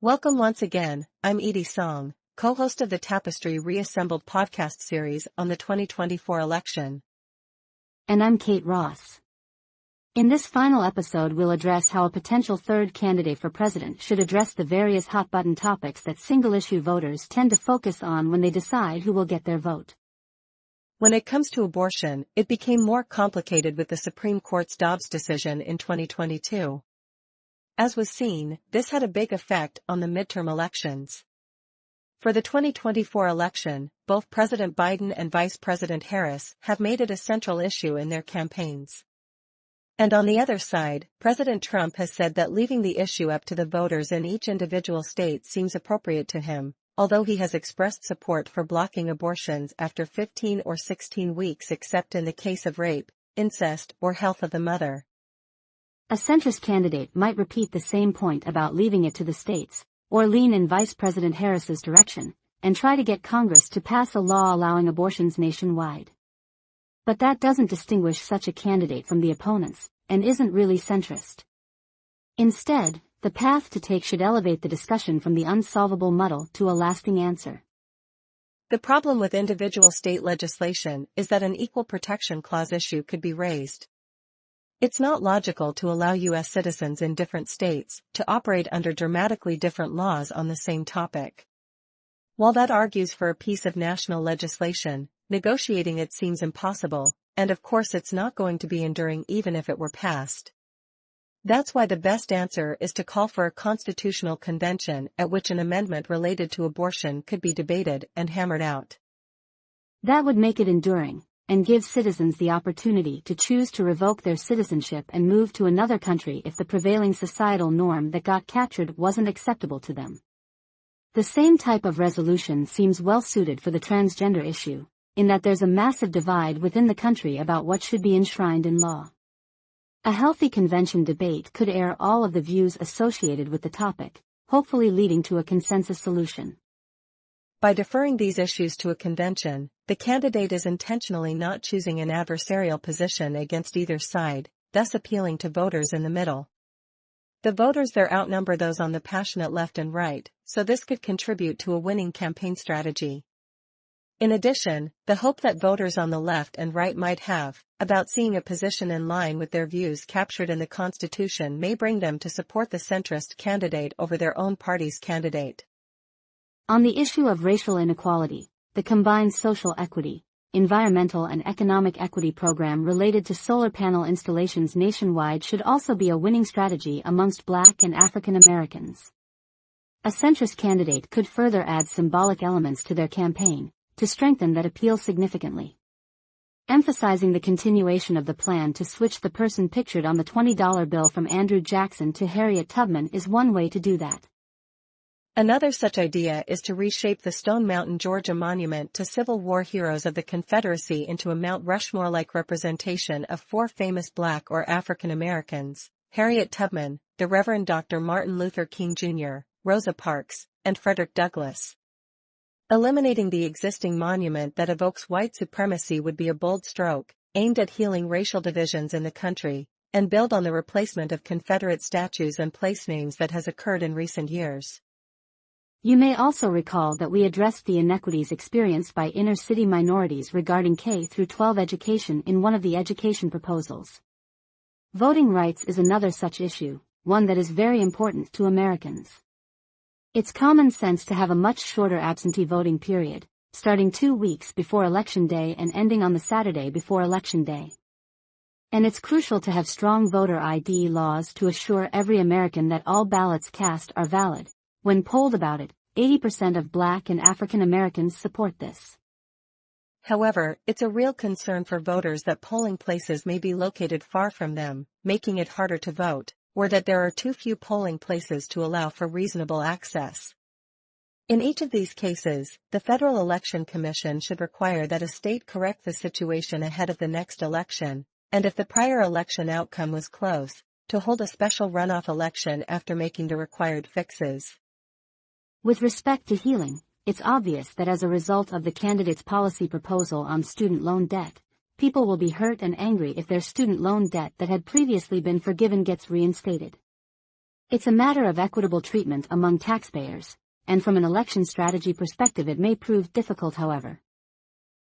Welcome once again, I'm Edie Song, co-host of the Tapestry Reassembled podcast series on the 2024 election. And I'm Kate Ross. In this final episode we'll address how a potential third candidate for president should address the various hot-button topics that single-issue voters tend to focus on when they decide who will get their vote. When it comes to abortion, it became more complicated with the Supreme Court's Dobbs decision in 2022. As was seen, this had a big effect on the midterm elections. For the 2024 election, both President Biden and Vice President Harris have made it a central issue in their campaigns. And on the other side, President Trump has said that leaving the issue up to the voters in each individual state seems appropriate to him, although he has expressed support for blocking abortions after 15 or 16 weeks except in the case of rape, incest, or health of the mother. A centrist candidate might repeat the same point about leaving it to the states, or lean in Vice President Harris's direction, and try to get Congress to pass a law allowing abortions nationwide. But that doesn't distinguish such a candidate from the opponents, and isn't really centrist. Instead, the path to take should elevate the discussion from the unsolvable muddle to a lasting answer. The problem with individual state legislation is that an equal protection clause issue could be raised. It's not logical to allow U.S. citizens in different states to operate under dramatically different laws on the same topic. While that argues for a piece of national legislation, negotiating it seems impossible, and of course it's not going to be enduring even if it were passed. That's why the best answer is to call for a constitutional convention at which an amendment related to abortion could be debated and hammered out. That would make it enduring, and give citizens the opportunity to choose to revoke their citizenship and move to another country if the prevailing societal norm that got captured wasn't acceptable to them. The same type of resolution seems well suited for the transgender issue, in that there's a massive divide within the country about what should be enshrined in law. A healthy convention debate could air all of the views associated with the topic, hopefully leading to a consensus solution. By deferring these issues to a convention, the candidate is intentionally not choosing an adversarial position against either side, thus appealing to voters in the middle. The voters there outnumber those on the passionate left and right, so this could contribute to a winning campaign strategy. In addition, the hope that voters on the left and right might have about seeing a position in line with their views captured in the Constitution may bring them to support the centrist candidate over their own party's candidate. On the issue of racial inequality, the combined social equity, environmental and economic equity program related to solar panel installations nationwide should also be a winning strategy amongst Black and African Americans. A centrist candidate could further add symbolic elements to their campaign, to strengthen that appeal significantly. Emphasizing the continuation of the plan to switch the person pictured on the $20 bill from Andrew Jackson to Harriet Tubman is one way to do that. Another such idea is to reshape the Stone Mountain, Georgia monument to Civil War heroes of the Confederacy into a Mount Rushmore-like representation of four famous Black or African Americans: Harriet Tubman, the Reverend Dr. Martin Luther King Jr., Rosa Parks, and Frederick Douglass. Eliminating the existing monument that evokes white supremacy would be a bold stroke, aimed at healing racial divisions in the country, and build on the replacement of Confederate statues and place names that has occurred in recent years. You may also recall that we addressed the inequities experienced by inner-city minorities regarding K-12 education in one of the education proposals. Voting rights is another such issue, one that is very important to Americans. It's common sense to have a much shorter absentee voting period, starting 2 weeks before Election Day and ending on the Saturday before Election Day. And it's crucial to have strong voter ID laws to assure every American that all ballots cast are valid. When polled about it, 80% of Black and African Americans support this. However, it's a real concern for voters that polling places may be located far from them, making it harder to vote, or that there are too few polling places to allow for reasonable access. In each of these cases, the Federal Election Commission should require that a state correct the situation ahead of the next election, and if the prior election outcome was close, to hold a special runoff election after making the required fixes. With respect to healing, it's obvious that as a result of the candidate's policy proposal on student loan debt, people will be hurt and angry if their student loan debt that had previously been forgiven gets reinstated. It's a matter of equitable treatment among taxpayers, and from an election strategy perspective it may prove difficult however.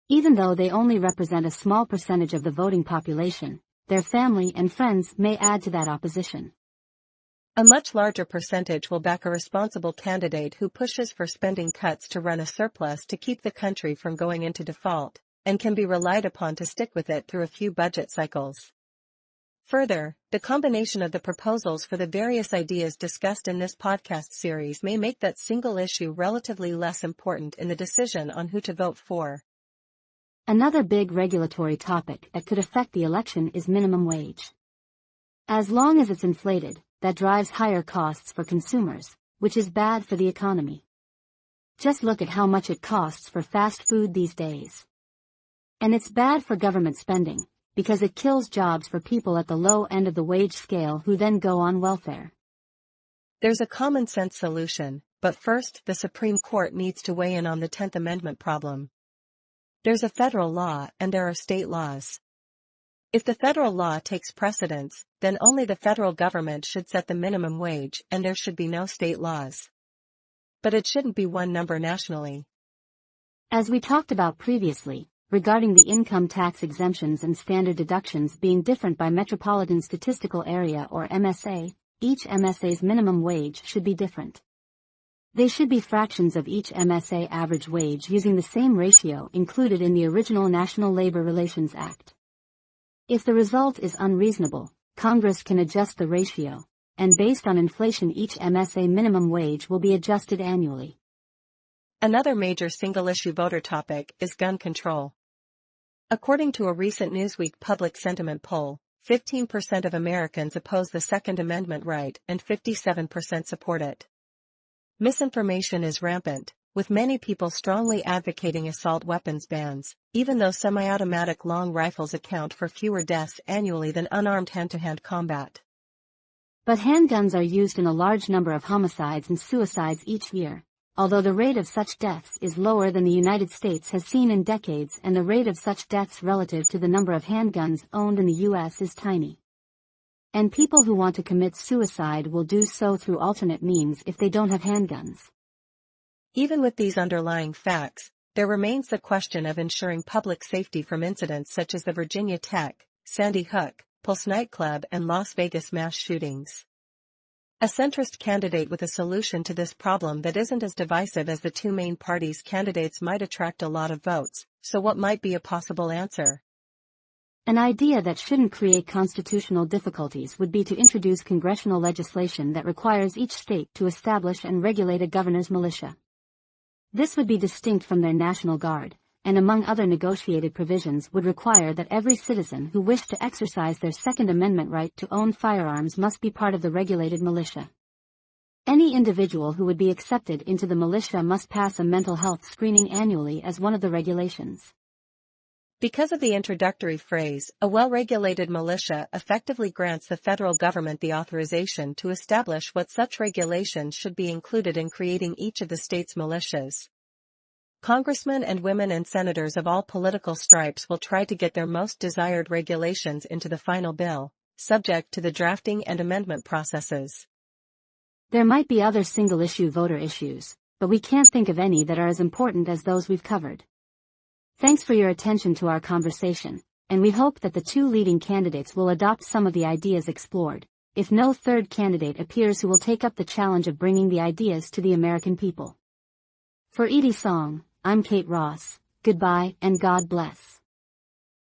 Even though they only represent a small percentage of the voting population, their family and friends may add to that opposition. A much larger percentage will back a responsible candidate who pushes for spending cuts to run a surplus to keep the country from going into default, and can be relied upon to stick with it through a few budget cycles. Further, the combination of the proposals for the various ideas discussed in this podcast series may make that single issue relatively less important in the decision on who to vote for. Another big regulatory topic that could affect the election is minimum wage. As long as it's inflated, that drives higher costs for consumers, which is bad for the economy. Just look at how much it costs for fast food these days. And it's bad for government spending, because it kills jobs for people at the low end of the wage scale who then go on welfare. There's a common sense solution, but first the Supreme Court needs to weigh in on the 10th Amendment problem. There's a federal law and there are state laws. If the federal law takes precedence, then only the federal government should set the minimum wage and there should be no state laws. But it shouldn't be one number nationally. As we talked about previously, regarding the income tax exemptions and standard deductions being different by Metropolitan Statistical Area or MSA, each MSA's minimum wage should be different. They should be fractions of each MSA average wage using the same ratio included in the original National Labor Relations Act. If the result is unreasonable, Congress can adjust the ratio, and based on inflation each MSA minimum wage will be adjusted annually. Another major single-issue voter topic is gun control. According to a recent Newsweek public sentiment poll, 15% of Americans oppose the Second Amendment right and 57% support it. Misinformation is rampant, with many people strongly advocating assault weapons bans, even though semi-automatic long rifles account for fewer deaths annually than unarmed hand-to-hand combat. But handguns are used in a large number of homicides and suicides each year, although the rate of such deaths is lower than the United States has seen in decades and the rate of such deaths relative to the number of handguns owned in the U.S. is tiny. And people who want to commit suicide will do so through alternate means if they don't have handguns. Even with these underlying facts, there remains the question of ensuring public safety from incidents such as the Virginia Tech, Sandy Hook, Pulse nightclub and Las Vegas mass shootings. A centrist candidate with a solution to this problem that isn't as divisive as the two main parties' candidates might attract a lot of votes, so what might be a possible answer? An idea that shouldn't create constitutional difficulties would be to introduce congressional legislation that requires each state to establish and regulate a governor's militia. This would be distinct from their National Guard, and among other negotiated provisions would require that every citizen who wished to exercise their Second Amendment right to own firearms must be part of the regulated militia. Any individual who would be accepted into the militia must pass a mental health screening annually as one of the regulations. Because of the introductory phrase, a well-regulated militia effectively grants the federal government the authorization to establish what such regulations should be included in creating each of the state's militias. Congressmen and women and senators of all political stripes will try to get their most desired regulations into the final bill, subject to the drafting and amendment processes. There might be other single-issue voter issues, but we can't think of any that are as important as those we've covered. Thanks for your attention to our conversation, and we hope that the two leading candidates will adopt some of the ideas explored, if no third candidate appears who will take up the challenge of bringing the ideas to the American people. For Edie Song, I'm Kate Ross. Goodbye and God bless.